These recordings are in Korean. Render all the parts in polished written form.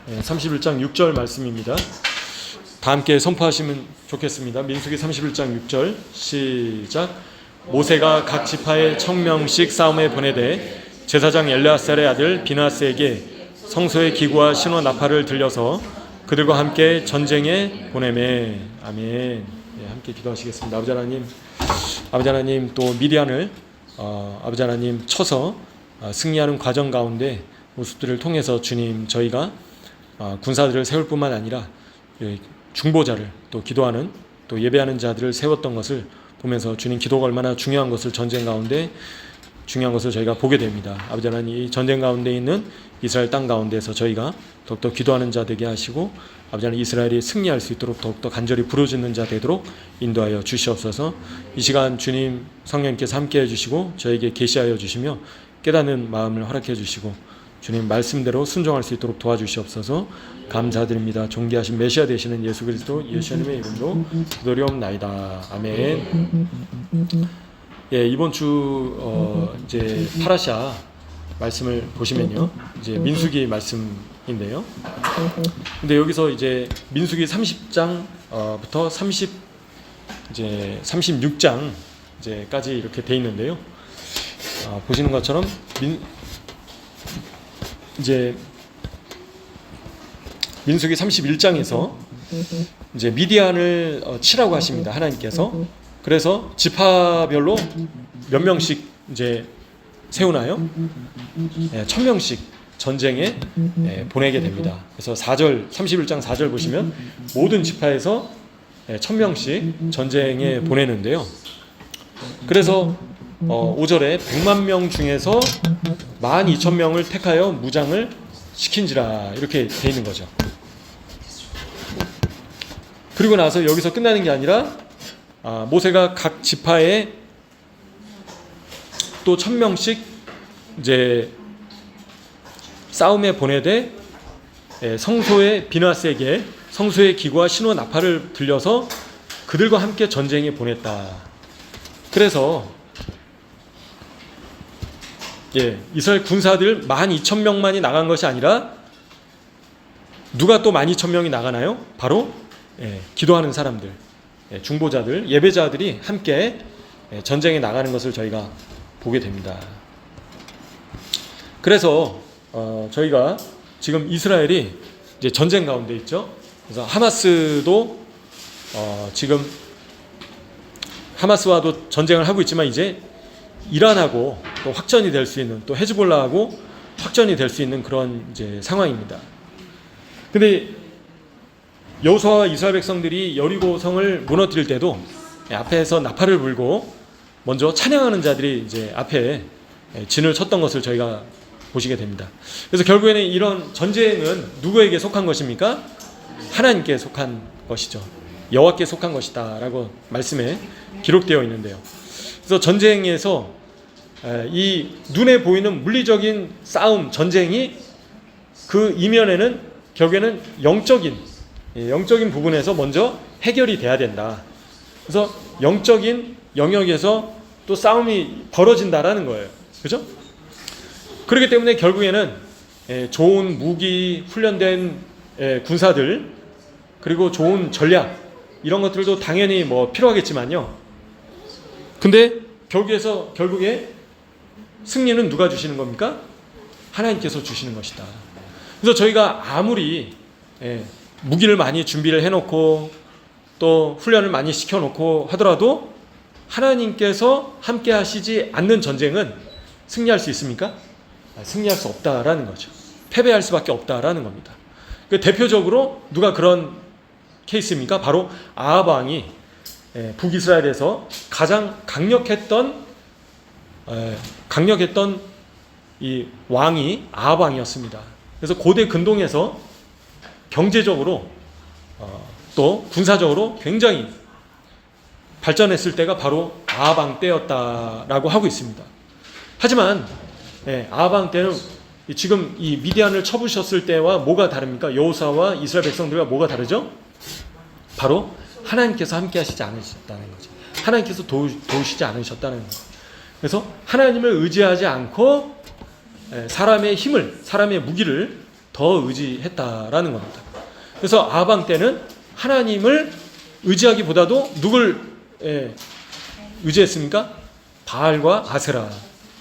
31장 6절 말씀입니다. 다 함께 선포하시면 좋겠습니다. 민수기 31장 6절 시작. 모세가 각 지파에 1000명씩 싸움에 보내되 제사장 엘르아살의 아들 비나스에게 성소의 기구와 신호 나팔을 들려서 그들과 함께 전쟁에 보내매. 아멘. 함께 기도하시겠습니다. 아버지 하나님 또 미디안을 아버지 하나님 쳐서 승리하는 과정 가운데 모습들을 통해서 주님 저희가 군사들을 세울 뿐만 아니라 중보자를 또 기도하는 또 예배하는 자들을 세웠던 것을 보면서 주님 기도가 얼마나 중요한 것을 전쟁 가운데 중요한 것을 저희가 보게 됩니다. 아버지 하나님 이 전쟁 가운데 있는 이스라엘 땅 가운데서 저희가 더욱더 기도하는 자 되게 하시고 아버지 하나님 이스라엘이 승리할 수 있도록 더욱더 간절히 부르짖는 자 되도록 인도하여 주시옵소서. 이 시간 주님 성령님께서 함께해 주시고 저에게 계시하여 주시며 깨닫는 마음을 허락해 주시고 주님 말씀대로 순종할 수 있도록 도와주시옵소서. 감사드립니다. 존귀하신 메시아 되시는 예수 그리스도 예수님의 이름으로 기도리옵나이다. 아멘. 예, 이번 주 이제 파라샤 말씀을 보시면요, 이제 민수기 말씀인데요. 근데 여기서 이제 민수기 30장부터 36장 이제까지 이렇게 돼 있는데요. 보시는 것처럼 이제 민수기 31장에서 이제 미디안을 치라고 하십니다. 하나님께서. 그래서 지파별로 몇 명씩 이제 세우나요? 1000명씩 전쟁에 보내게 됩니다. 그래서 31장 4절 보시면 모든 지파에서 1000명씩 전쟁에 보내는데요. 그래서 5절에 100만 명 중에서 12,000명을 택하여 무장을 시킨지라 이렇게 돼 있는 거죠. 그리고 나서 여기서 끝나는 게 아니라 모세가 각 지파에 또 1000명씩 이제 싸움에 보내되 성소의 비나스에게 성소의 기구와 신호 나팔을 들려서 그들과 함께 전쟁에 보냈다. 그래서 이스라엘 군사들 12,000명만이 나간 것이 아니라 누가 또 12,000명이 나가나요? 바로 기도하는 사람들, 중보자들, 예배자들이 함께 전쟁에 나가는 것을 저희가 보게 됩니다. 그래서 저희가 지금 이스라엘이 이제 전쟁 가운데 있죠. 그래서 하마스도 지금 하마스와도 전쟁을 하고 있지만 이제 이란하고 또 확전이 될 수 있는 또 헤즈볼라하고 확전이 될 수 있는 그런 이제 상황입니다. 근데 여호수아와 이스라엘 백성들이 여리고 성을 무너뜨릴 때도 앞에서 나팔을 불고 먼저 찬양하는 자들이 이제 앞에 진을 쳤던 것을 저희가 보시게 됩니다. 그래서 결국에는 이런 전쟁은 누구에게 속한 것입니까? 하나님께 속한 것이죠. 여호와께 속한 것이다라고 말씀에 기록되어 있는데요. 그래서 전쟁에서 이 눈에 보이는 물리적인 싸움, 전쟁이 그 이면에는 결국에는 영적인 부분에서 먼저 해결이 돼야 된다. 그래서 영적인 영역에서 또 싸움이 벌어진다라는 거예요. 그죠? 그렇기 때문에 결국에는 좋은 무기, 훈련된 군사들, 그리고 좋은 전략, 이런 것들도 당연히 필요하겠지만요. 근데 결국에 승리는 누가 주시는 겁니까? 하나님께서 주시는 것이다. 그래서 저희가 아무리 무기를 많이 준비를 해놓고 또 훈련을 많이 시켜놓고 하더라도 하나님께서 함께 하시지 않는 전쟁은 승리할 수 있습니까? 승리할 수 없다라는 거죠. 패배할 수밖에 없다라는 겁니다. 대표적으로 누가 그런 케이스입니까? 바로 아합 왕이 북이스라엘에서 가장 강력했던 이 왕이 아합 왕이었습니다. 그래서 고대 근동에서 경제적으로 또 군사적으로 굉장히 발전했을 때가 바로 아합 왕 때였다라고 하고 있습니다. 하지만 아합 왕 때는 지금 이 미디안을 쳐부셨을 때와 뭐가 다릅니까? 여호수아와 이스라엘 백성들과 뭐가 다르죠? 바로 하나님께서 함께 하시지 않으셨다는 거죠. 하나님께서 도우시지 않으셨다는 거죠. 그래서 하나님을 의지하지 않고 사람의 힘을, 사람의 무기를 더 의지했다라는 겁니다. 그래서 아방 때는 하나님을 의지하기보다도 누굴 의지했습니까? 바알과 아세라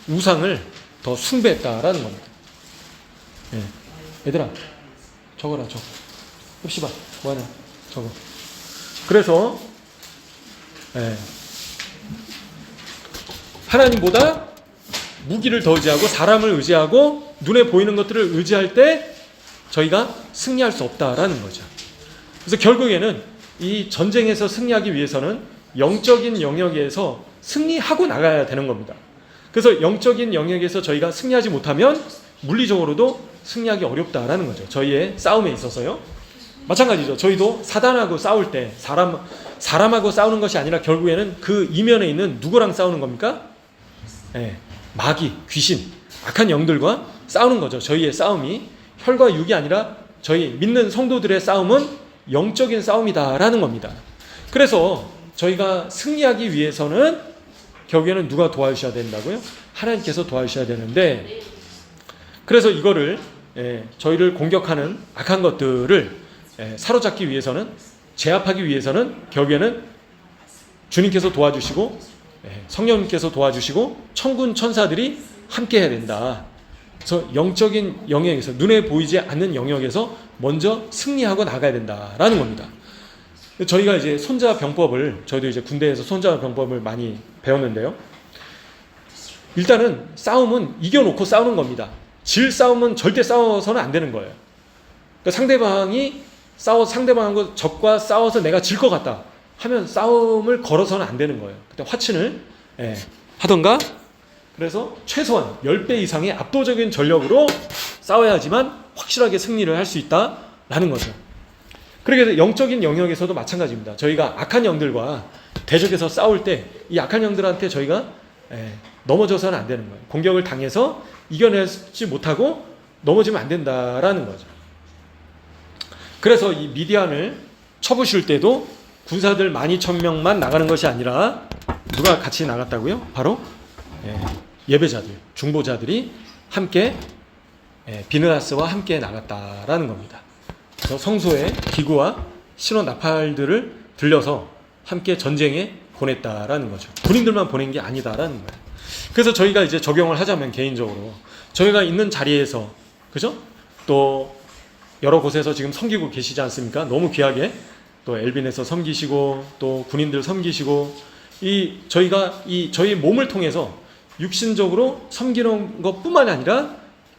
우상을 더 숭배했다라는 겁니다. 얘들아 적어라 적어. 흡시봐 뭐하냐 적어. 그래서 하나님보다 무기를 더 의지하고 사람을 의지하고 눈에 보이는 것들을 의지할 때 저희가 승리할 수 없다라는 거죠. 그래서 결국에는 이 전쟁에서 승리하기 위해서는 영적인 영역에서 승리하고 나가야 되는 겁니다. 그래서 영적인 영역에서 저희가 승리하지 못하면 물리적으로도 승리하기 어렵다라는 거죠. 저희의 싸움에 있어서요. 마찬가지죠. 저희도 사단하고 싸울 때 사람하고 싸우는 것이 아니라 결국에는 그 이면에 있는 누구랑 싸우는 겁니까? 마귀, 귀신, 악한 영들과 싸우는 거죠. 저희의 싸움이 혈과 육이 아니라 저희 믿는 성도들의 싸움은 영적인 싸움이다라는 겁니다. 그래서 저희가 승리하기 위해서는 결국에는 누가 도와주셔야 된다고요? 하나님께서 도와주셔야 되는데, 그래서 이거를 저희를 공격하는 악한 것들을 사로잡기 위해서는, 제압하기 위해서는 결국에는 주님께서 도와주시고 성령님께서 도와주시고 천군 천사들이 함께 해야 된다. 그래서 영적인 영역에서, 눈에 보이지 않는 영역에서 먼저 승리하고 나가야 된다라는 겁니다. 저희가 이제 손자병법을, 저희도 이제 군대에서 손자병법을 많이 배웠는데요. 일단은 싸움은 이겨놓고 싸우는 겁니다. 질 싸움은 절대 싸워서는 안 되는 거예요. 그러니까 상대방하고 적과 싸워서 내가 질 것 같다 하면 싸움을 걸어서는 안 되는 거예요. 그때 화친을 하던가, 그래서 최소한 10배 이상의 압도적인 전력으로 싸워야지만 확실하게 승리를 할 수 있다라는 거죠. 그러게 영적인 영역에서도 마찬가지입니다. 저희가 악한 영들과 대적해서 싸울 때 이 악한 영들한테 저희가 넘어져서는 안 되는 거예요. 공격을 당해서 이겨내지 못하고 넘어지면 안 된다라는 거죠. 그래서 이 미디안을 쳐부실 때도 군사들 12,000명만 나가는 것이 아니라 누가 같이 나갔다고요? 바로 예배자들, 중보자들이 함께 비느하스와 함께 나갔다라는 겁니다. 그래서 성소에 기구와 신원 나팔들을 들려서 함께 전쟁에 보냈다라는 거죠. 군인들만 보낸 게 아니다라는 거예요. 그래서 저희가 이제 적용을 하자면 개인적으로 저희가 있는 자리에서, 그죠? 또 여러 곳에서 지금 섬기고 계시지 않습니까? 너무 귀하게 또 엘빈에서 섬기시고 또 군인들 섬기시고, 저희가 저희 몸을 통해서 육신적으로 섬기는 것뿐만 아니라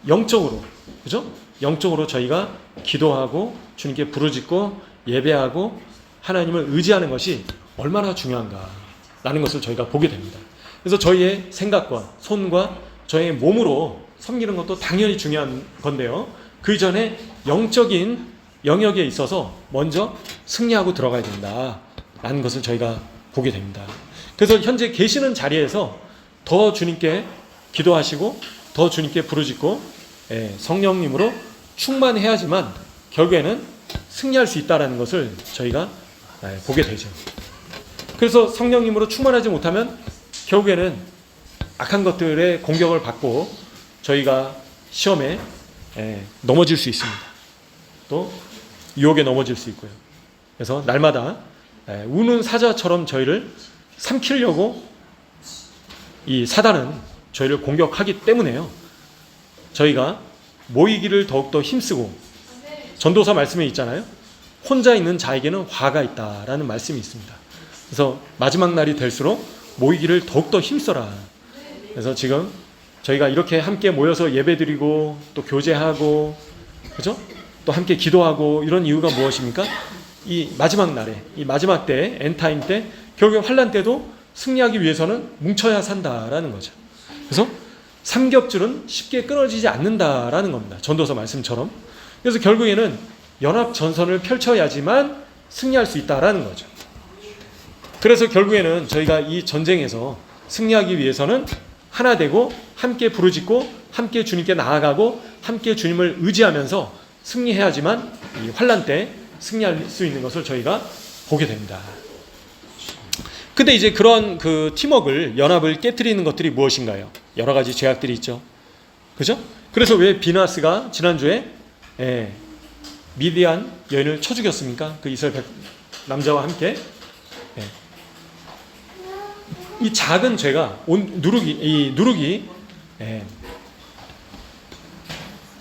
영적으로, 그죠? 영적으로 저희가 기도하고 주님께 부르짖고 예배하고 하나님을 의지하는 것이 얼마나 중요한가라는 것을 저희가 보게 됩니다. 그래서 저희의 생각과 손과 저희의 몸으로 섬기는 것도 당연히 중요한 건데요. 그 전에 영적인 영역에 있어서 먼저 승리하고 들어가야 된다라는 것을 저희가 보게 됩니다. 그래서 현재 계시는 자리에서 더 주님께 기도하시고 더 주님께 부르짖고 성령님으로 충만해야지만 결국에는 승리할 수 있다는 것을 저희가 보게 되죠. 그래서 성령님으로 충만하지 못하면 결국에는 악한 것들의 공격을 받고 저희가 시험에 넘어질 수 있습니다. 또 유혹에 넘어질 수 있고요. 그래서 날마다 우는 사자처럼 저희를 삼키려고 이 사단은 저희를 공격하기 때문에요. 저희가 모이기를 더욱더 힘쓰고, 전도서 말씀에 있잖아요. 혼자 있는 자에게는 화가 있다라는 말씀이 있습니다. 그래서 마지막 날이 될수록 모이기를 더욱더 힘써라. 그래서 지금 저희가 이렇게 함께 모여서 예배드리고 또 교제하고, 그죠? 또 함께 기도하고 이런 이유가 무엇입니까? 이 마지막 날에, 이 마지막 때, 엔타임 때, 결국에 환난 때도 승리하기 위해서는 뭉쳐야 산다라는 거죠. 그래서 삼겹줄은 쉽게 끊어지지 않는다라는 겁니다. 전도서 말씀처럼. 그래서 결국에는 연합 전선을 펼쳐야지만 승리할 수 있다라는 거죠. 그래서 결국에는 저희가 이 전쟁에서 승리하기 위해서는 하나 되고 함께 부르짖고 함께 주님께 나아가고 함께 주님을 의지하면서 승리해야지만 이 환난 때 승리할 수 있는 것을 저희가 보게 됩니다. 근데 이제 그런 그 팀워크를, 연합을 깨트리는 것들이 무엇인가요? 여러 가지 죄악들이 있죠. 그죠? 그래서 왜 비나스가 지난주에 미디안 여인을 쳐 죽였습니까? 그 이스라엘 남자와 함께. 이 작은 죄가 누룩이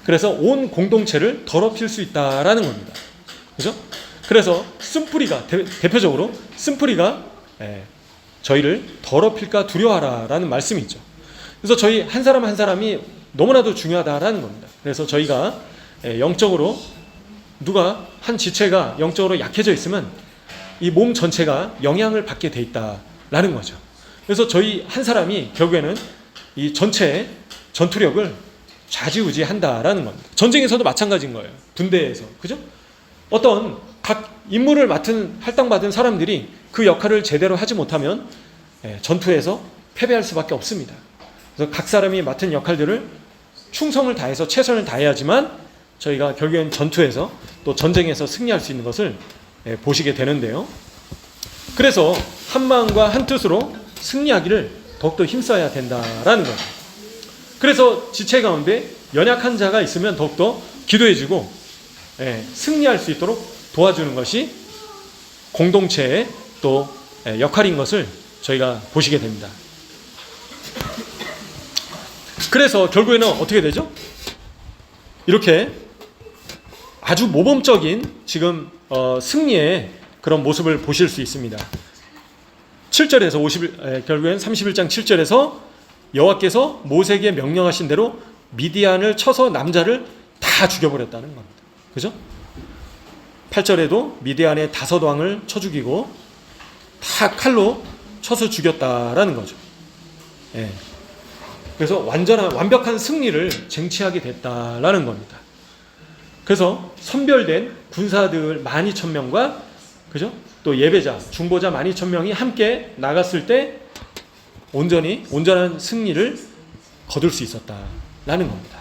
그래서 온 공동체를 더럽힐 수 있다라는 겁니다. 그죠? 그래서 쓴뿌리가 대표적으로 쓴뿌리가 저희를 더럽힐까 두려워하라라는 말씀이 있죠. 그래서 저희 한 사람 한 사람이 너무나도 중요하다라는 겁니다. 그래서 저희가 영적으로 누가 한 지체가 영적으로 약해져 있으면 이 몸 전체가 영향을 받게 돼 있다라는 거죠. 그래서 저희 한 사람이 결국에는 이 전체의 전투력을 좌지우지한다라는 겁니다. 전쟁에서도 마찬가지인 거예요. 군대에서. 그죠? 어떤 각 임무를 할당받은 사람들이 그 역할을 제대로 하지 못하면 전투에서 패배할 수밖에 없습니다. 그래서 각 사람이 맡은 역할들을 충성을 다해서 최선을 다해야지만 저희가 결국엔 전투에서 또 전쟁에서 승리할 수 있는 것을 보시게 되는데요. 그래서 한 마음과 한 뜻으로 승리하기를 더욱더 힘써야 된다라는 거죠. 그래서 지체 가운데 연약한 자가 있으면 더욱더 기도해주고 승리할 수 있도록 도와주는 것이 공동체의 또 역할인 것을 저희가 보시게 됩니다. 그래서 결국에는 어떻게 되죠? 이렇게 아주 모범적인 지금 승리의 그런 모습을 보실 수 있습니다. 7절에서 결국엔 31장 7절에서 여호와께서 모세에게 명령하신 대로 미디안을 쳐서 남자를 다 죽여버렸다는 겁니다. 그죠? 8절에도 미디안의 5왕을 쳐 죽이고 다 칼로 쳐서 죽였다라는 거죠. 그래서 완벽한 승리를 쟁취하게 됐다라는 겁니다. 그래서 선별된 군사들 12,000명과 그죠? 또 예배자, 중보자 12,000명이 함께 나갔을 때 온전한 승리를 거둘 수 있었다라는 겁니다.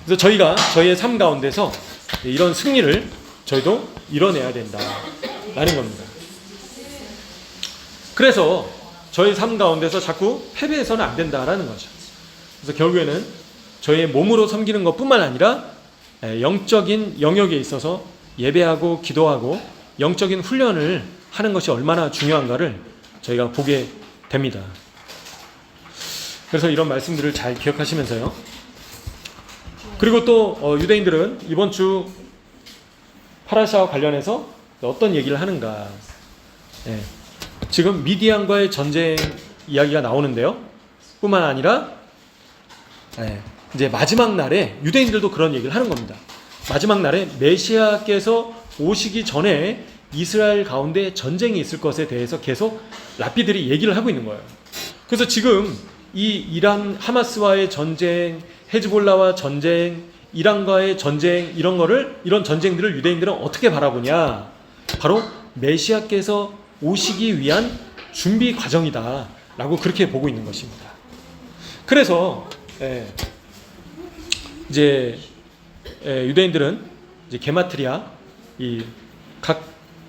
그래서 저희가 저희의 삶 가운데서 이런 승리를 저희도 이뤄내야 된다라는 겁니다. 그래서 저희 삶 가운데서 자꾸 패배해서는 안 된다라는 거죠. 그래서 결국에는 저희의 몸으로 섬기는 것뿐만 아니라 영적인 영역에 있어서 예배하고 기도하고 영적인 훈련을 하는 것이 얼마나 중요한가를 저희가 보게 됩니다. 그래서 이런 말씀들을 잘 기억하시면서요. 그리고 또 유대인들은 이번 주 파라샤와 관련해서 어떤 얘기를 하는가. 지금 미디안과의 전쟁 이야기가 나오는데요. 뿐만 아니라 이제 마지막 날에 유대인들도 그런 얘기를 하는 겁니다. 마지막 날에 메시아께서 오시기 전에 이스라엘 가운데 전쟁이 있을 것에 대해서 계속 랍비들이 얘기를 하고 있는 거예요. 그래서 지금 이 이란 하마스와의 전쟁, 헤즈볼라와 전쟁, 이란과의 전쟁 이런 전쟁들을 유대인들은 어떻게 바라보냐? 바로 메시아께서 오시기 위한 준비 과정이다라고 그렇게 보고 있는 것입니다. 그래서 이제 유대인들은 이제 게마트리아 이 각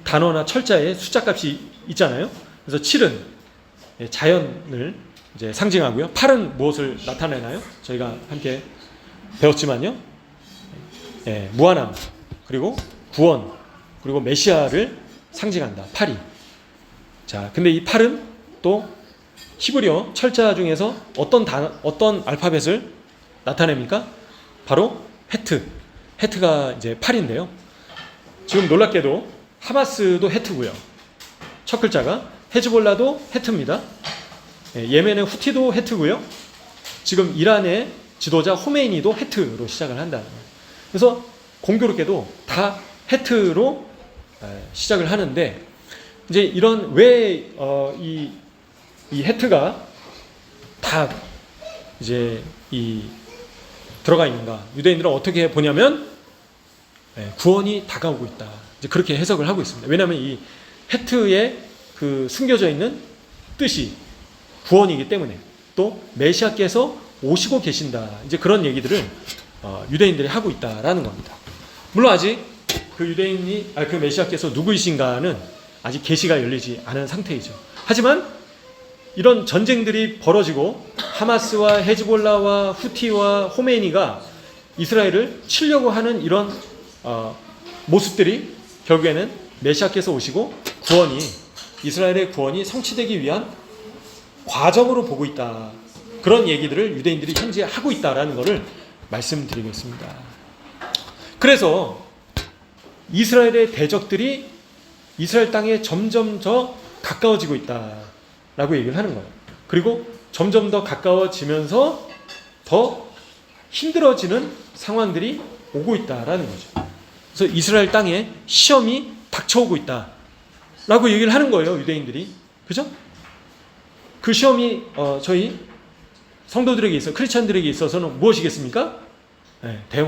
단어나 철자에 숫자값이 있잖아요. 그래서 7은 자연을 이제 상징하고요. 8은 무엇을 나타내나요? 저희가 함께 배웠지만요. 무한함, 그리고 구원, 그리고 메시아를 상징한다. 8이. 자, 근데 이 8은 또 히브리어 철자 중에서 어떤 알파벳을 나타냅니까? 바로 헤트가 이제 8인데요. 지금 놀랍게도 하마스도 헤트고요. 첫 글자가 헤즈볼라도 헤트입니다. 예멘의 후티도 헤트고요. 지금 이란의 지도자 호메이니도 헤트로 시작을 한다는 거예요. 그래서 공교롭게도 다 헤트로 시작을 하는데 이제 이런 왜 이 헤트가 다 이제 들어가 있는가? 유대인들은 어떻게 보냐면 구원이 다가오고 있다. 이제 그렇게 해석을 하고 있습니다. 왜냐하면 이 헤트에 그 숨겨져 있는 뜻이 구원이기 때문에 또 메시아께서 오시고 계신다. 이제 그런 얘기들을 유대인들이 하고 있다라는 겁니다. 물론 아직 그 메시아께서 누구이신가는 아직 계시가 열리지 않은 상태이죠. 하지만 이런 전쟁들이 벌어지고 하마스와 헤즈볼라와 후티와 호메이니가 이스라엘을 치려고 하는 이런 모습들이 결국에는 메시아께서 오시고 이스라엘의 구원이 성취되기 위한 과정으로 보고 있다. 그런 얘기들을 유대인들이 현재 하고 있다라는 것을 말씀드리겠습니다. 그래서 이스라엘의 대적들이 이스라엘 땅에 점점 더 가까워지고 있다라고 얘기를 하는 거예요. 그리고 점점 더 가까워지면서 더 힘들어지는 상황들이 오고 있다라는 거죠. 그래서 이스라엘 땅에 시험이 닥쳐오고 있다라고 얘기를 하는 거예요, 유대인들이. 그죠? 그 시험이 저희 성도들에게 크리스찬들에게 있어서는 무엇이겠습니까? 네,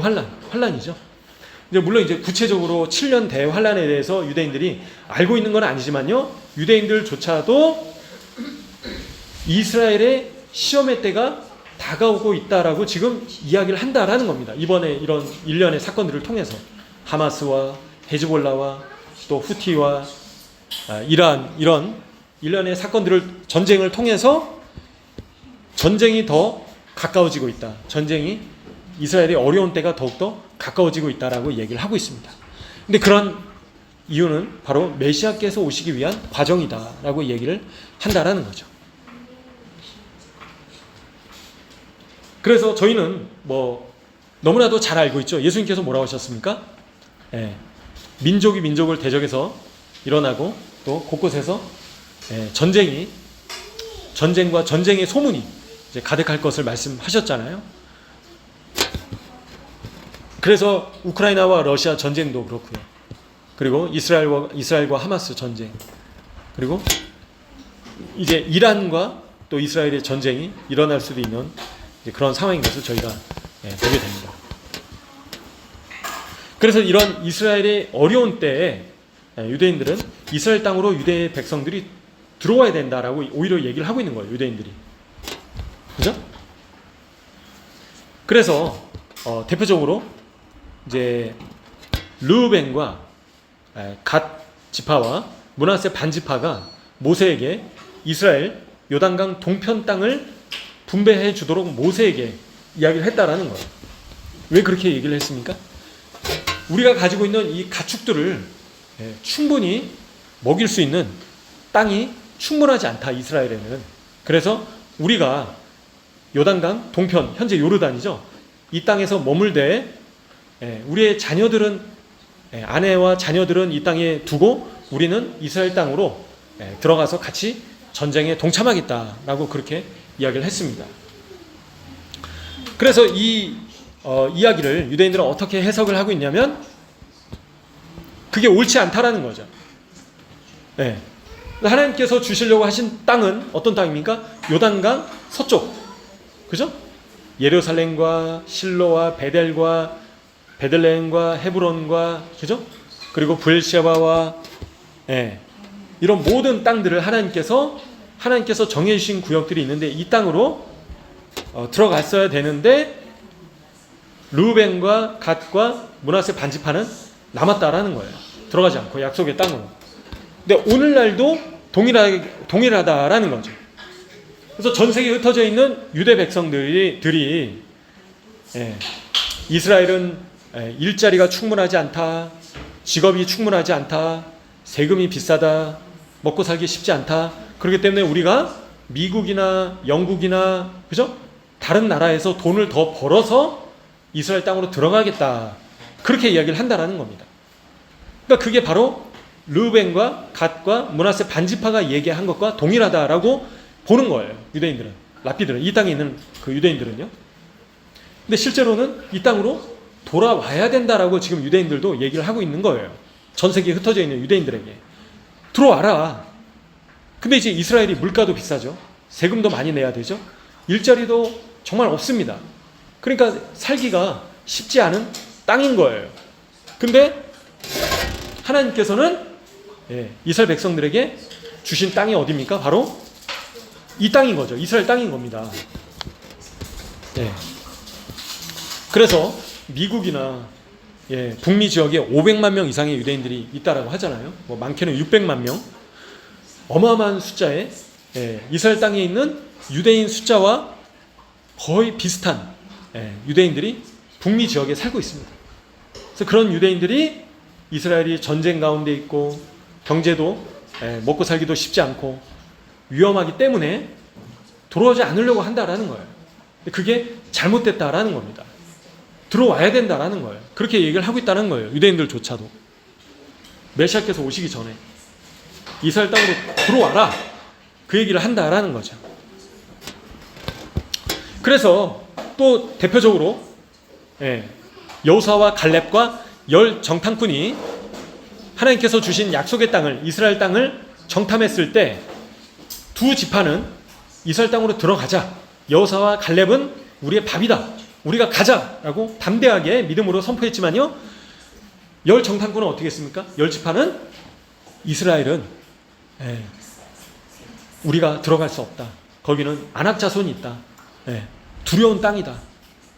환란이죠. 물론 이제 구체적으로 7년 대환란에 대해서 유대인들이 알고 있는 건 아니지만요, 유대인들조차도 이스라엘의 시험의 때가 다가오고 있다라고 지금 이야기를 한다라는 겁니다. 이번에 이런 일련의 사건들을 통해서 하마스와 헤즈볼라와 또 후티와 이란, 이런 일련의 전쟁을 통해서 전쟁이 더 가까워지고 있다. 이스라엘의 어려운 때가 더욱더 가까워지고 있다라고 얘기를 하고 있습니다. 근데 그런 이유는 바로 메시아께서 오시기 위한 과정이다라고 얘기를 한다라는 거죠. 그래서 저희는 너무나도 잘 알고 있죠. 예수님께서 뭐라고 하셨습니까? 민족이 민족을 대적해서 일어나고 또 곳곳에서 전쟁과 전쟁의 소문이 이제 가득할 것을 말씀하셨잖아요. 그래서 우크라이나와 러시아 전쟁도 그렇고요. 그리고 이스라엘과 하마스 전쟁, 그리고 이제 이란과 또 이스라엘의 전쟁이 일어날 수도 있는 그런 상황인 것을 저희가 보게 됩니다. 그래서 이런 이스라엘의 어려운 때에 유대인들은 이스라엘 땅으로 유대 백성들이 들어와야 된다라고 오히려 얘기를 하고 있는 거예요, 유대인들이. 그죠? 그래서 대표적으로 이제 르우벤과 갓 지파와 므낫세 반 지파가 모세에게 이스라엘 요단강 동편 땅을 분배해 주도록 모세에게 이야기를 했다라는 거예요. 왜 그렇게 얘기를 했습니까? 우리가 가지고 있는 이 가축들을 충분히 먹일 수 있는 땅이 충분하지 않다, 이스라엘에는. 그래서 우리가 요단강 동편, 현재 요르단이죠, 이 땅에서 머물되 우리의 자녀들은, 아내와 자녀들은 이 땅에 두고 우리는 이스라엘 땅으로 들어가서 같이 전쟁에 동참하겠다라고 그렇게 이야기를 했습니다. 그래서 이 이야기를 유대인들은 어떻게 해석을 하고 있냐면 그게 옳지 않다라는 거죠. 하나님께서 주시려고 하신 땅은 어떤 땅입니까? 요단강 서쪽, 그죠? 예루살렘과 실로와 베델과 베들레헴과 헤브론과, 그죠? 그리고 브엘셰바와 이런 모든 땅들을 하나님께서 정해주신 구역들이 있는데 이 땅으로 들어갔어야 되는데 르우벤과 갓과 므낫세 반지파는 남았다라는 거예요. 들어가지 않고 약속의 땅으로. 근데 오늘날도 동일하다라는 거죠. 그래서 전 세계에 흩어져 있는 유대 백성들이 이스라엘은 일자리가 충분하지 않다, 직업이 충분하지 않다, 세금이 비싸다, 먹고 살기 쉽지 않다. 그렇기 때문에 우리가 미국이나 영국이나, 그죠? 다른 나라에서 돈을 더 벌어서 이스라엘 땅으로 들어가겠다, 그렇게 이야기를 한다라는 겁니다. 그러니까 그게 바로 르우벤과 갓과 므낫세 반지파가 얘기한 것과 동일하다라고 보는 거예요, 유대인들은, 랍비들은, 이 땅에 있는 그 유대인들은요. 근데 실제로는 이 땅으로 돌아와야 된다라고 지금 유대인들도 얘기를 하고 있는 거예요. 전 세계에 흩어져 있는 유대인들에게 들어와라. 근데 이제 이스라엘이 물가도 비싸죠, 세금도 많이 내야 되죠, 일자리도 정말 없습니다. 그러니까 살기가 쉽지 않은 땅인 거예요. 근데 하나님께서는 이스라엘 백성들에게 주신 땅이 어디입니까? 바로 이 땅인 거죠. 이스라엘 땅인 겁니다. 그래서 미국이나 북미 지역에 500만 명 이상의 유대인들이 있다라고 하잖아요. 많게는 600만 명. 어마어마한 숫자에 이스라엘 땅에 있는 유대인 숫자와 거의 비슷한 유대인들이 북미 지역에 살고 있습니다. 그래서 그런 유대인들이 이스라엘이 전쟁 가운데 있고 경제도 먹고 살기도 쉽지 않고 위험하기 때문에 들어오지 않으려고 한다라는 거예요. 그게 잘못됐다라는 겁니다. 들어와야 된다라는 거예요. 그렇게 얘기를 하고 있다는 거예요. 유대인들조차도. 메시아께서 오시기 전에 이스라엘 땅으로 들어와라, 그 얘기를 한다라는 거죠. 그래서 또 대표적으로 여호수아와 갈렙과 10 정탐꾼이 하나님께서 주신 약속의 땅을, 이스라엘 땅을 정탐했을 때 두 지파는 이스라엘 땅으로 들어가자, 여호수아와 갈렙은 우리의 밥이다, 우리가 가자라고 담대하게 믿음으로 선포했지만요, 10 정탐꾼은 어떻게 했습니까? 10 지파는 이스라엘은 우리가 들어갈 수 없다, 거기는 안악 자손이 있다, 두려운 땅이다,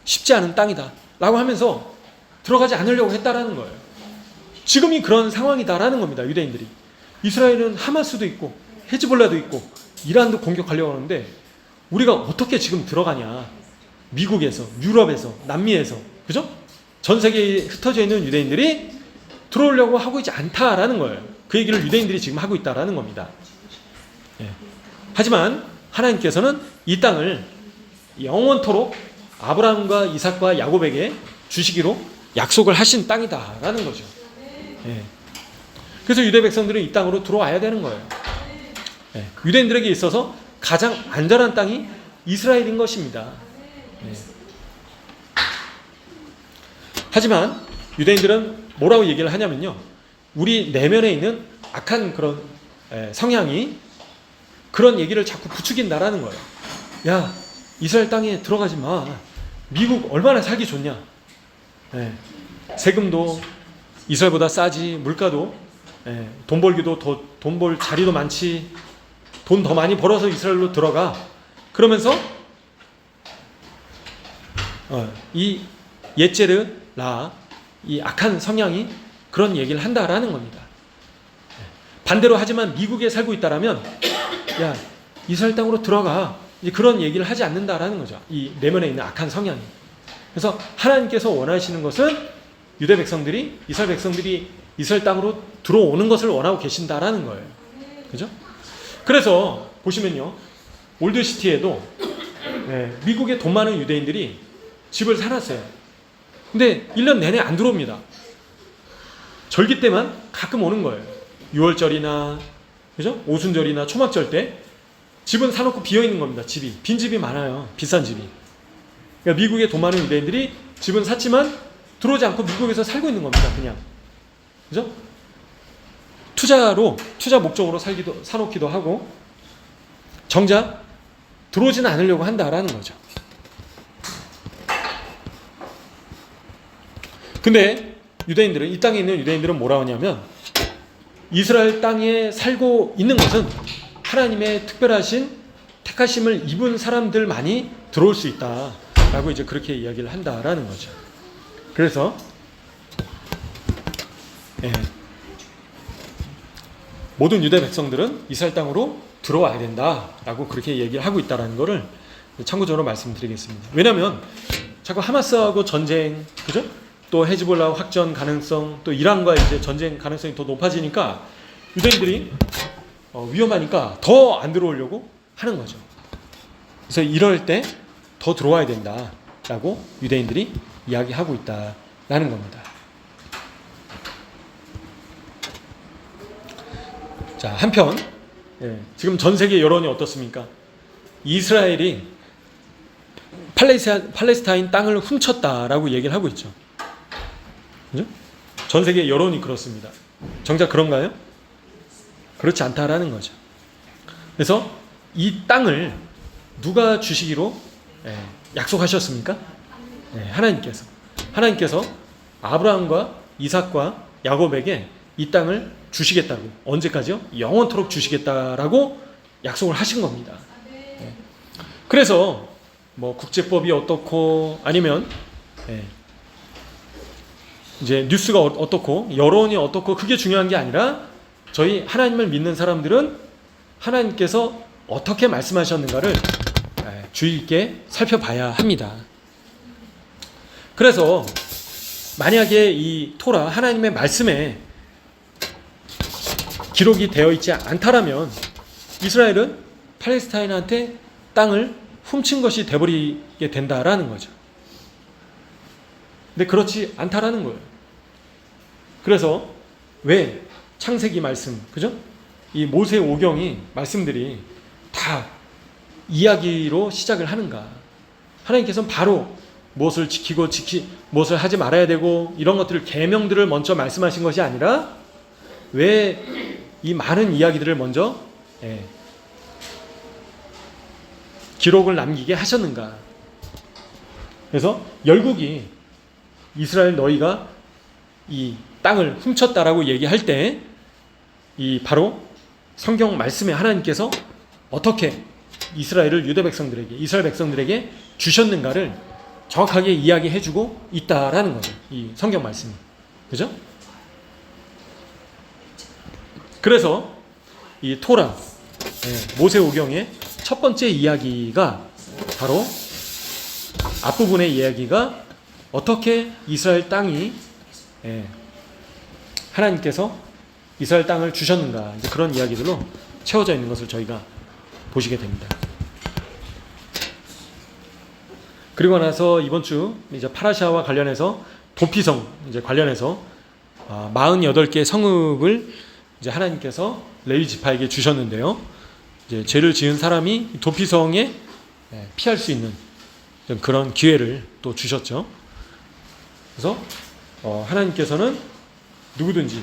쉽지 않은 땅이다 라고 하면서 들어가지 않으려고 했다라는 거예요. 지금이 그런 상황이다라는 겁니다. 유대인들이. 이스라엘은 하마스도 있고 헤즈볼라도 있고 이란도 공격하려고 하는데 우리가 어떻게 지금 들어가냐. 미국에서, 유럽에서, 남미에서, 그죠? 전 세계에 흩어져 있는 유대인들이 들어오려고 하고 있지 않다라는 거예요. 그 얘기를 유대인들이 지금 하고 있다라는 겁니다. 하지만 하나님께서는 이 땅을 영원토록 아브라함과 이삭과 야곱에게 주시기로 약속을 하신 땅이다라는 거죠. 그래서 유대 백성들은 이 땅으로 들어와야 되는 거예요. 유대인들에게 있어서 가장 안전한 땅이 이스라엘인 것입니다. 하지만 유대인들은 뭐라고 얘기를 하냐면요, 우리 내면에 있는 악한 그런 성향이 그런 얘기를 자꾸 부추긴다라는 거예요. 야, 이스라엘 땅에 들어가지 마. 미국 얼마나 살기 좋냐. 세금도 이스라엘보다 싸지, 물가도, 돈 벌기도 더, 돈 벌 자리도 많지, 돈 더 많이 벌어서 이스라엘로 들어가. 그러면서 이 예제르 라, 이 악한 성향이 그런 얘기를 한다라는 겁니다. 반대로 하지만 미국에 살고 있다라면 야, 이스라엘 땅으로 들어가, 이제 그런 얘기를 하지 않는다라는 거죠. 이 내면에 있는 악한 성향이. 그래서 하나님께서 원하시는 것은 유대 백성들이, 이스라엘 백성들이 이스라엘 땅으로 들어오는 것을 원하고 계신다라는 거예요. 그죠? 그래서 보시면요, 올드시티에도 미국의 돈 많은 유대인들이 집을 사놨어요. 근데 1년 내내 안 들어옵니다. 절기 때만 가끔 오는 거예요. 6월절이나, 그죠? 오순절이나 초막절 때 집은 사놓고 비어 있는 겁니다. 집이, 빈 집이 많아요. 비싼 집이. 그러니까 미국의 돈 많은 유대인들이 집은 샀지만 들어오지 않고 미국에서 살고 있는 겁니다. 그냥, 그죠? 투자 목적으로 사놓기도 하고, 정작 들어오지는 않으려고 한다라는 거죠. 근데 유대인들은, 이 땅에 있는 유대인들은 뭐라 하냐면, 이스라엘 땅에 살고 있는 것은 하나님의 특별하신 택하심을 입은 사람들만이 들어올 수 있다라고 이제 그렇게 이야기를 한다라는 거죠. 그래서 모든 유대 백성들은 이스라엘 땅으로 들어와야 된다라고 그렇게 얘기를 하고 있다라는 것을 참고적으로 말씀드리겠습니다. 왜냐하면 자꾸 하마스하고 전쟁, 그죠? 또 헤즈볼라 확전 가능성, 또 이란과 이제 전쟁 가능성이 더 높아지니까 유대인들이 위험하니까 더 안 들어오려고 하는 거죠. 그래서 이럴 때 더 들어와야 된다라고 유대인들이 이야기하고 있다라는 겁니다. 자, 한편 지금 전 세계 여론이 어떻습니까? 이스라엘이 팔레스타인 땅을 훔쳤다라고 얘기를 하고 있죠. 그죠? 전 세계 여론이 그렇습니다. 정작 그런가요? 그렇지 않다라는 거죠. 그래서 이 땅을 누가 주시기로 약속하셨습니까? 하나님께서 아브라함과 이삭과 야곱에게 이 땅을 주시겠다고, 언제까지요? 영원토록 주시겠다라고 약속을 하신 겁니다. 그래서 뭐 국제법이 어떻고, 아니면 이제 뉴스가 어떻고, 여론이 어떻고, 그게 중요한 게 아니라 저희 하나님을 믿는 사람들은 하나님께서 어떻게 말씀하셨는가를 주의 있게 살펴봐야 합니다. 그래서 만약에 이 토라 하나님의 말씀에 기록이 되어 있지 않다라면 이스라엘은 팔레스타인한테 땅을 훔친 것이 되버리게 된다라는 거죠. 근데 그렇지 않다라는 거예요. 그래서 왜 창세기 말씀, 그죠? 이 모세 오경이 말씀들이 다 이야기로 시작을 하는가? 하나님께서는 바로 무엇을 지키고 무엇을 하지 말아야 되고 이런 것들을 계명들을 먼저 말씀하신 것이 아니라 왜 이 많은 이야기들을 먼저 기록을 남기게 하셨는가? 그래서 열국이 이스라엘 너희가 이 땅을 훔쳤다라고 얘기할 때 이 바로 성경 말씀에 하나님께서 어떻게 이스라엘 백성들에게 주셨는가를 정확하게 이야기해주고 있다라는 거죠. 이 성경 말씀이. 그죠? 그래서 이 토라, 모세오경의 첫 번째 이야기가 바로 앞부분의 이야기가 어떻게 이스라엘 땅이 하나님께서 이스라엘 땅을 주셨는가, 이제 그런 이야기들로 채워져 있는 것을 저희가 보시게 됩니다. 그리고 나서 이번 주 이제 파라샤와 관련해서 도피성 이제 관련해서 48개의 성읍을 이제 하나님께서 레위 지파에게 주셨는데요. 이제 죄를 지은 사람이 도피성에 피할 수 있는 그런 기회를 또 주셨죠. 그래서 하나님께서는 누구든지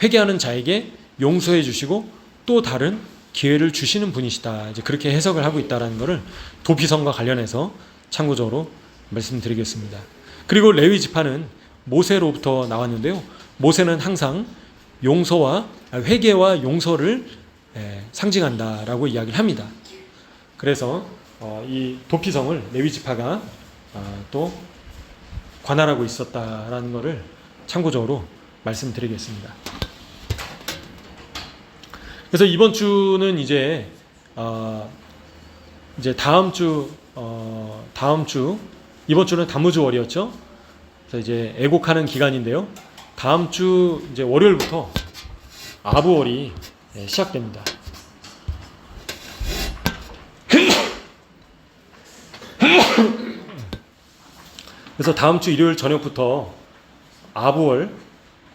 회개하는 자에게 용서해 주시고 또 다른 기회를 주시는 분이시다. 이제 그렇게 해석을 하고 있다라는 것을 도피성과 관련해서 참고적으로 말씀드리겠습니다. 그리고 레위 지파는 모세로부터 나왔는데요. 모세는 항상 회개와 용서를 상징한다라고 이야기를 합니다. 그래서 이 도피성을 레위 지파가 또 관할하고 있었다라는 것을 참고적으로 말씀드리겠습니다. 그래서 이번 주는 이제 다음 주 이번 주는 다무주월이었죠. 그래서 이제 애곡하는 기간인데요. 다음 주 이제 월요일부터 아부월이 시작됩니다. 그래서 다음 주 일요일 저녁부터 아부월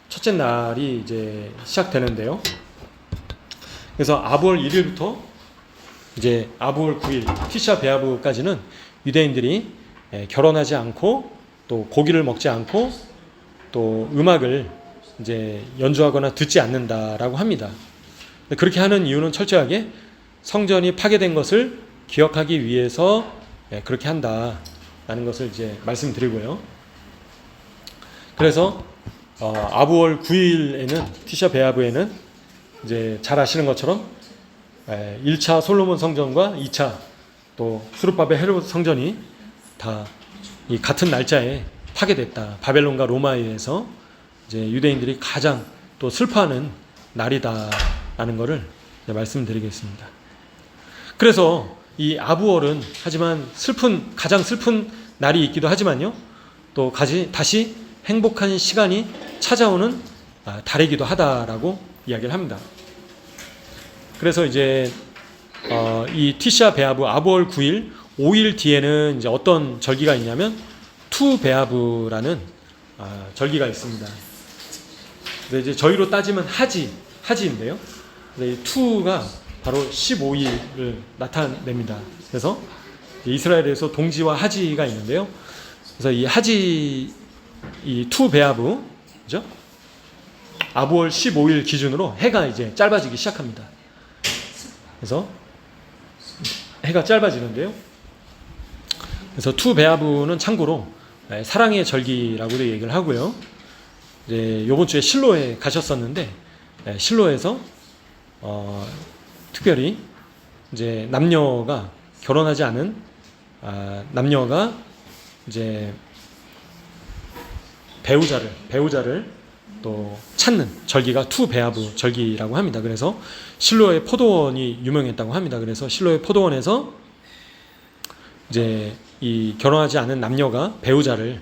첫째 날이 이제 시작되는데요. 그래서 아부월 1일부터 이제 아부월 9일 티샤 베아브까지는 유대인들이 결혼하지 않고 또 고기를 먹지 않고 또 음악을 이제 연주하거나 듣지 않는다라고 합니다. 그렇게 하는 이유는 철저하게 성전이 파괴된 것을 기억하기 위해서 그렇게 한다라는 것을 이제 말씀드리고요. 그래서 아부월 9일에는 티샤 베아브에는 이제 잘 아시는 것처럼 1차 솔로몬 성전과 2차 또 스룹바벨 헤롯 성전이 다 이 같은 날짜에 파괴됐다. 바벨론과 로마에 의해서 이제 유대인들이 가장 또 슬퍼하는 날이다라는 것을 말씀드리겠습니다. 그래서 이 아부월은 하지만 가장 슬픈 날이 있기도 하지만요. 또 다시 행복한 시간이 찾아오는 달이기도 하다라고 이야기를 합니다. 그래서 이제 이 티샤 베아브 아부월 9일 5일 뒤에는 이제 어떤 절기가 있냐면 투 베아브라는 절기가 있습니다. 근데 이제 저희로 따지면 하지인데요. 이 투가 바로 15일을 나타냅니다. 그래서 이스라엘에서 동지와 하지가 있는데요. 그래서 이 투 베아브, 그죠? 아부월 15일 기준으로 해가 이제 짧아지기 시작합니다. 그래서 해가 짧아지는데요. 그래서 투 베아브는 참고로 사랑의 절기라고도 얘기를 하고요. 이제 이번 주에 실로에 가셨었는데 실로에서 특별히 이제 남녀가 결혼하지 않은 남녀가 이제 배우자를 또 찾는 절기가 투 베아브 절기라고 합니다. 그래서 실로의 포도원이 유명했다고 합니다. 그래서 실로의 포도원에서 이제 이 결혼하지 않은 남녀가 배우자를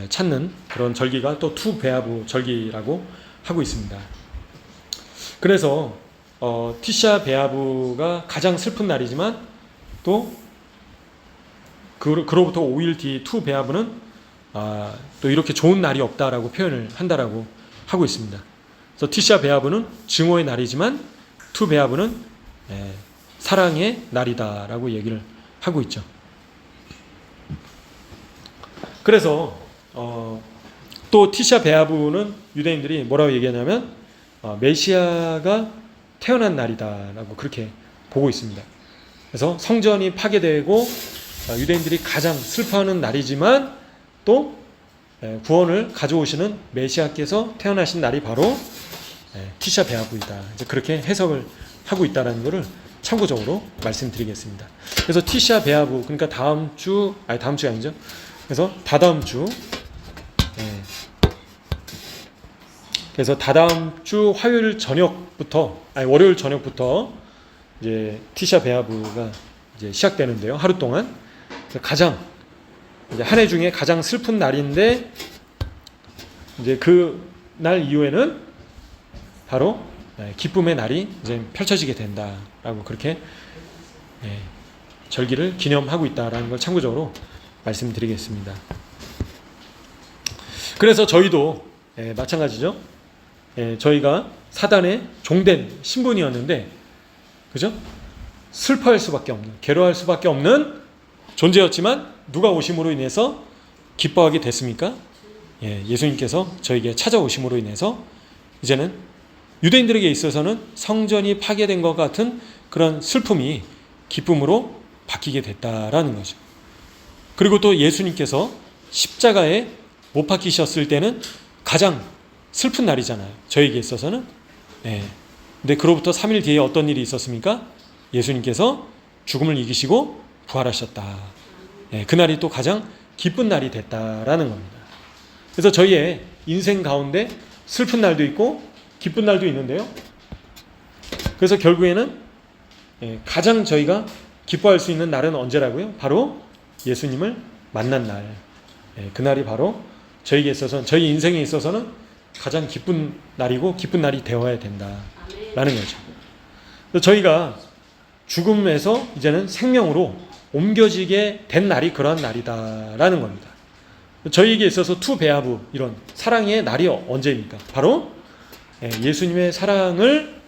찾는 그런 절기가 또 투베아브 절기라고 하고 있습니다. 그래서 티샤 베아브가 가장 슬픈 날이지만 또 그로부터 5일 뒤 투베아브는 또 이렇게 좋은 날이 없다라고 표현을 한다라고 하고 있습니다. 그래서 티샤 베아브는 증오의 날이지만 투베아브는 사랑의 날이다라고 얘기를 하고 있죠. 그래서 또 티샤 베아브는 유대인들이 뭐라고 얘기하냐면 메시아가 태어난 날이다라고 그렇게 보고 있습니다. 그래서 성전이 파괴되고 유대인들이 가장 슬퍼하는 날이지만 또 구원을 가져오시는 메시아께서 태어나신 날이 바로 티샤 베아브이다. 이제 그렇게 해석을 하고 있다라는 것을 참고적으로 말씀드리겠습니다. 그래서 티샤 베아브, 그러니까 다음 주가 아니죠. 그래서 다다음 주, 그래서 다다음 주 화요일 저녁부터, 월요일 저녁부터 이제 티샤 베아브가 이제 시작되는데요. 하루 동안 가장 이제 한 해 중에 가장 슬픈 날인데 이제 그 날 이후에는 바로 기쁨의 날이 이제 펼쳐지게 된다라고 그렇게 절기를 기념하고 있다라는 걸 참고적으로 말씀드리겠습니다. 그래서 저희도 마찬가지죠. 저희가 사단의 종된 신분이었는데, 그죠? 슬퍼할 수밖에 없는, 괴로워할 수밖에 없는 존재였지만 누가 오심으로 인해서 기뻐하게 됐습니까? 예수님께서 저에게 찾아오심으로 인해서 이제는 유대인들에게 있어서는 성전이 파괴된 것 같은 그런 슬픔이 기쁨으로 바뀌게 됐다라는 거죠. 그리고 또 예수님께서 십자가에 못 박히셨을 때는 가장 슬픈 날이잖아요. 저에게 있어서는. 근데 그로부터 3일 뒤에 어떤 일이 있었습니까? 예수님께서 죽음을 이기시고 부활하셨다. 그날이 또 가장 기쁜 날이 됐다라는 겁니다. 그래서 저희의 인생 가운데 슬픈 날도 있고 기쁜 날도 있는데요. 그래서 결국에는 가장 저희가 기뻐할 수 있는 날은 언제라고요? 바로 예수님을 만난 날. 그날이 바로 저희에게 있어서는, 저희 인생에 있어서는 가장 기쁜 날이고 기쁜 날이 되어야 된다라는 거죠. 그래서 저희가 죽음에서 이제는 생명으로 옮겨지게 된 날이 그러한 날이다라는 겁니다. 저희에게 있어서 투베아브, 이런 사랑의 날이 언제입니까? 바로 예수님의 사랑을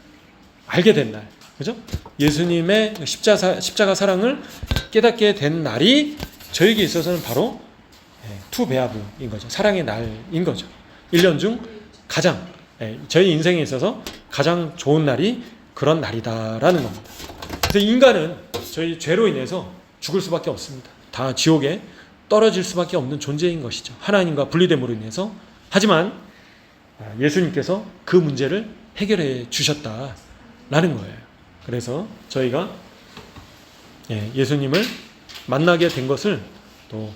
알게 된 날, 그죠? 예수님의 십자가 사랑을 깨닫게 된 날이 저에게 있어서는 바로 투베아브인 거죠. 사랑의 날인 거죠. 1년 중 가장, 저희 인생에 있어서 가장 좋은 날이 그런 날이다라는 겁니다. 그래서 인간은 저희 죄로 인해서 죽을 수밖에 없습니다. 다 지옥에 떨어질 수밖에 없는 존재인 것이죠. 하나님과 분리됨으로 인해서. 하지만 예수님께서 그 문제를 해결해 주셨다라는 거예요. 그래서 저희가 예수님을 만나게 된 것을 또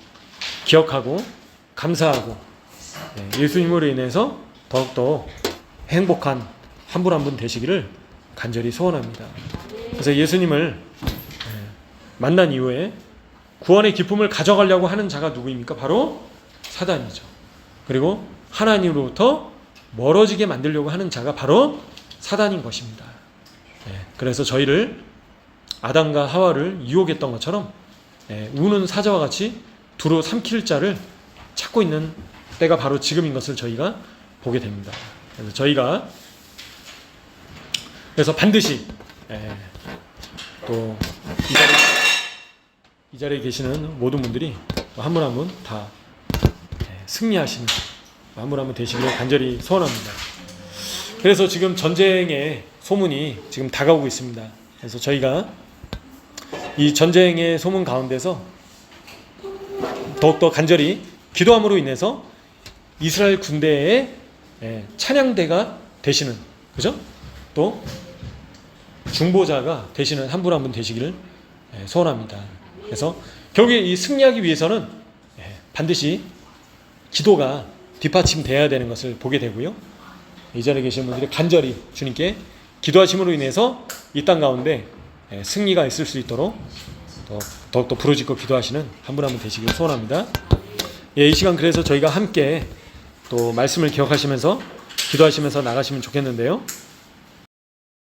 기억하고 감사하고 예수님으로 인해서 더욱더 행복한 한 분 한 분 되시기를 간절히 소원합니다. 그래서 예수님을 만난 이후에 구원의 기쁨을 가져가려고 하는 자가 누구입니까? 바로 사단이죠. 그리고 하나님으로부터 멀어지게 만들려고 하는 자가 바로 사단인 것입니다. 그래서 저희를 아담과 하와를 유혹했던 것처럼 우는 사자와 같이 두루 삼킬 자를 찾고 있는 때가 바로 지금인 것을 저희가 보게 됩니다. 그래서 저희가 반드시 또 이 자리에 계시는 모든 분들이 한 분 한 분 다 승리하시는 한 분 한 분 되시기를 간절히 소원합니다. 그래서 지금 전쟁의 소문이 지금 다가오고 있습니다. 그래서 저희가 이 전쟁의 소문 가운데서 더욱더 간절히 기도함으로 인해서 이스라엘 군대의 찬양대가 되시는, 그죠? 또 중보자가 되시는 한 분 한 분 되시기를 소원합니다. 그래서 결국에 이 승리하기 위해서는 반드시 기도가 뒷받침돼야 되는 것을 보게 되고요. 이 자리에 계신 분들이 간절히 주님께 기도하심으로 인해서 이 땅 가운데 승리가 있을 수 있도록 더욱더 부르짖고 기도하시는 한 분 한 분 되시기를 소원합니다. 이 시간 그래서 저희가 함께 또 말씀을 기억하시면서 기도하시면서 나가시면 좋겠는데요.